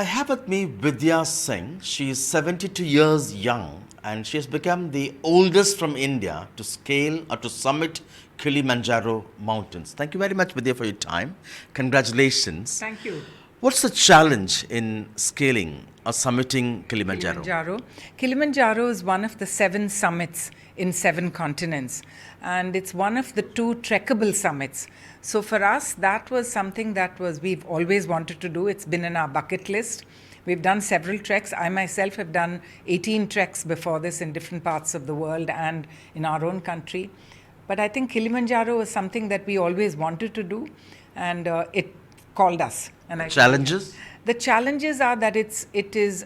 I have with me Vidya Singh. She is 72 years young and she has become the oldest from India to scale or to summit Kilimanjaro mountains. Thank you very much, Vidya, for your time. Congratulations. Thank you. What's the challenge in scaling or summiting Kilimanjaro? Kilimanjaro is one of the 7 summits in 7 continents, and it's one of the 2 trekkable summits. So for us, that was something we've always wanted to do. It's been in our bucket list. We've done several treks. I myself have done 18 treks before this in different parts of the world and in our own country. But I think Kilimanjaro was something that we always wanted to do, and it called us. And Challenges? The challenges are that it is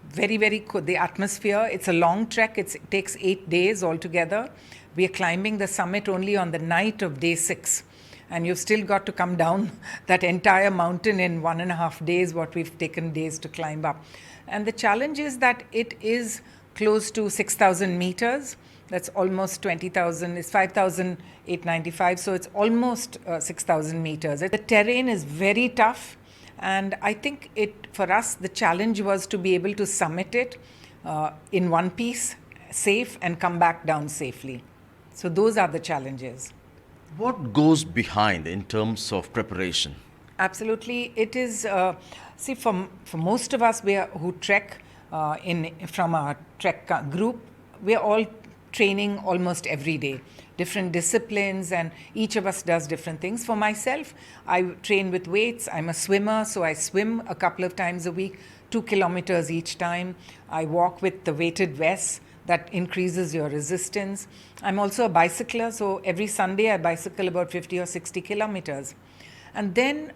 very the atmosphere. It's a long trek. It takes 8 days altogether. We are climbing the summit only on the night of day 6. And you've still got to come down that entire mountain in 1.5 days, what we've taken days to climb up. And the challenge is that it is close to 6,000 meters. That's almost 20,000. It's 5,895. So it's almost 6,000 meters. The terrain is very tough. And I think for us, the challenge was to be able to summit it in one piece, safe, and come back down safely. So those are the challenges. What goes behind in terms of preparation? Absolutely. It is, for most of us who trek from our trek group, we're all training almost every day, different disciplines, and each of us does different things. For myself, I train with weights. I'm a swimmer, so I swim a couple of times a week, 2 kilometers each time. I walk with the weighted vests. That increases your resistance. I'm also a bicycler, so every Sunday I bicycle about 50 or 60 kilometers. And then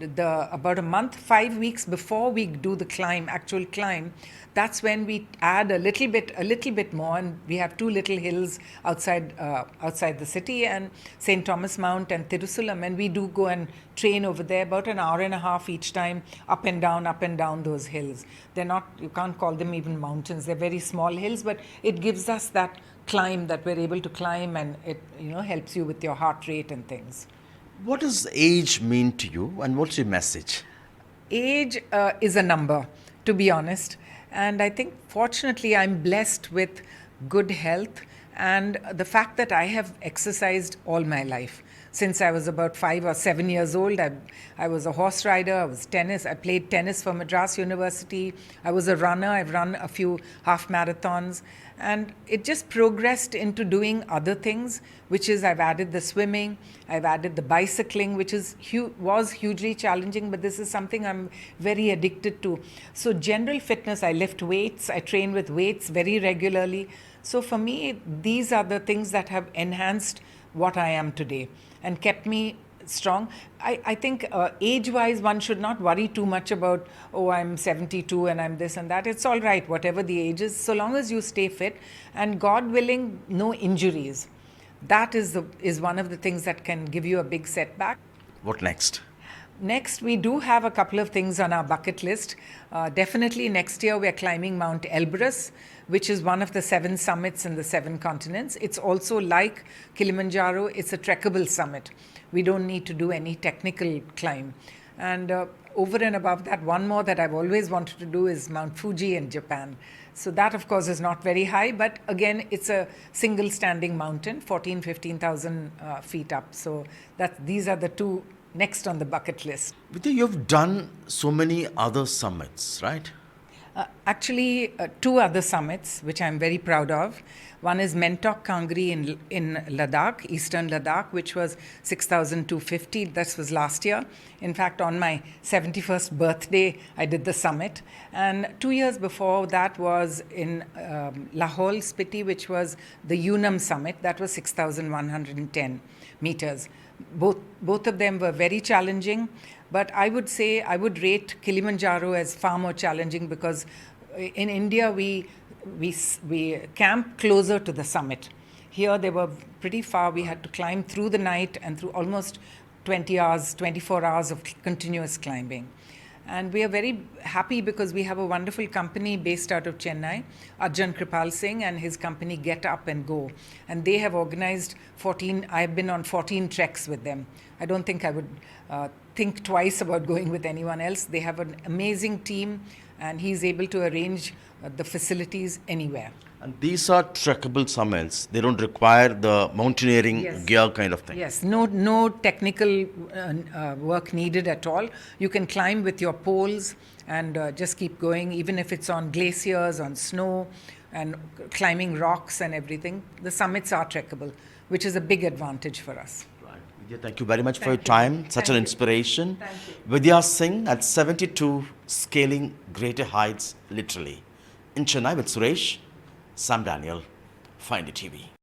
about a month, 5 weeks before we do the actual climb, that's when we add a little bit more, and we have 2 little hills outside the city, and St. Thomas Mount and Tirusulam, and we do go and train over there about an hour and a half each time, up and down those hills. They're not, you can't call them even mountains, they're very small hills, but it gives us that climb that we're able to climb, and it helps you with your heart rate and things. What does age mean to you and what's your message? Age is a number, to be honest. And I think fortunately I'm blessed with good health and the fact that I have exercised all my life. Since I was about 5 or 7 years old, I was a horse rider, I played tennis for Madras University, I was a runner, I've run a few half marathons, and it just progressed into doing other things, which is I've added the swimming, I've added the bicycling, which was hugely challenging, but this is something I'm very addicted to. So general fitness, I lift weights, I train with weights very regularly. So for me, these are the things that have enhanced what I am today and kept me strong. I think age-wise, one should not worry too much about, I'm 72 and I'm this and that. It's all right, whatever the age is, so long as you stay fit and God willing, no injuries. That is one of the things that can give you a big setback. What next? Next, we do have a couple of things on our bucket list. Definitely next year we're climbing Mount Elbrus, which is one of the 7 summits in the 7 continents. It's also like Kilimanjaro, it's a trekkable summit. We don't need to do any technical climb. And over and above that, one more that I've always wanted to do is Mount Fuji in Japan. So that, of course, is not very high, but again, it's a single standing mountain, 15,000 feet up. So these are the 2 next on the bucket list. Vidya, you've done so many other summits, right? Actually, 2 other summits, which I'm very proud of. One is Mentok Kangri in Ladakh, eastern Ladakh, which was 6,250. This was last year. In fact, on my 71st birthday, I did the summit. And 2 years before that was in Lahaul, Spiti, which was the Unam summit. That was 6,110 meters. Both of them were very challenging, but I would say I would rate Kilimanjaro as far more challenging because in India we camp closer to the summit. Here they were pretty far. We had to climb through the night and through almost 24 hours of continuous climbing. And we are very happy because we have a wonderful company based out of Chennai, Arjun Kripal Singh and his company Get Up and Go. And they have organized 14, I've been on 14 treks with them. I don't think I would think twice about going with anyone else. They have an amazing team, and he's able to arrange the facilities anywhere. And these are trekkable summits. They don't require the mountaineering Yes. gear kind of thing. Yes, no technical work needed at all. You can climb with your poles and just keep going, even if it's on glaciers, on snow, and climbing rocks and everything. The summits are trekkable, which is a big advantage for us. Right. Vidya, thank you very much for your Thank you. time. Such Thank an you. inspiration. Thank you. Vidya Singh at 72, scaling greater heights literally. In Chennai with Suresh, Sam Daniel, Find the TV.